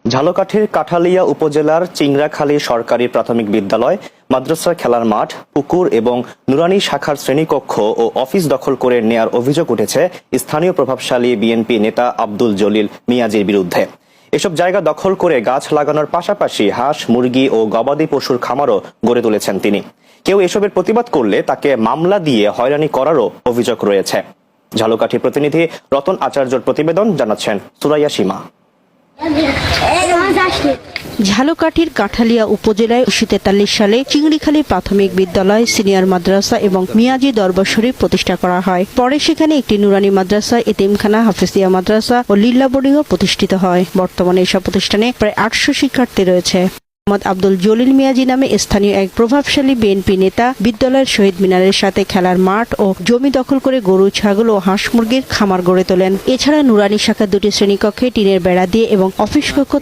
ঝালকাঠির কাঠালিয়া উপজেলার চিংড়াখালী সরকারি প্রাথমিক বিদ্যালয়, মাদ্রাসা, খেলার মাঠ, পুকুর এবং নুরানি শাখার শ্রেণীকক্ষ ও অফিস দখল করে নেয়ার অভিযোগ উঠেছে স্থানীয় প্রভাবশালী বিএনপি নেতা আব্দুল জলিল মিয়াজির বিরুদ্ধে। এসব জায়গা দখল করে গাছ লাগানোর পাশাপাশি হাঁস, মুরগি ও গবাদি পশুর খামারও গড়ে তুলেছেন তিনি। কেউ এসবের প্রতিবাদ করলে তাকে মামলা দিয়ে হয়রানি করারও অভিযোগ রয়েছে। ঝালকাঠি প্রতিনিধি রতন আচার্যর প্রতিবেদন, জানাচ্ছেন সুরাইয়া সীমা। ঝালকাঠির কাঠালিয়া উপজেলায় 1943 সালে চিংড়িখালী প্রাথমিক বিদ্যালয়, সিনিয়র মাদ্রাসা এবং মিয়াজি দরবার শরীফ প্রতিষ্ঠা করা হয়। পরে সেখানে একটি নুরানি মাদ্রাসা, এতিমখানা, হাফেজিয়া মাদ্রাসা ও লিল্লা বোর্ডিংও প্রতিষ্ঠিত হয়। বর্তমানে এসব প্রতিষ্ঠানে প্রায় 800 শিক্ষার্থী রয়েছে। মোহাম্মদ আব্দুল জলিল মিয়াজি নামে স্থানীয় এক প্রভাবশালী বিএনপি নেতা বিদ্যালয়ের শহীদ মিনারের সাথে খেলার মাঠ ও জমি দখল করে গরু, ছাগল ও হাঁস মুরগির খামার গড়ে তোলেন। এছাড়া নুরানি শাখার 2টি শ্রেণীকক্ষে টিনের বেড়া দিয়ে এবং অফিস কক্ষ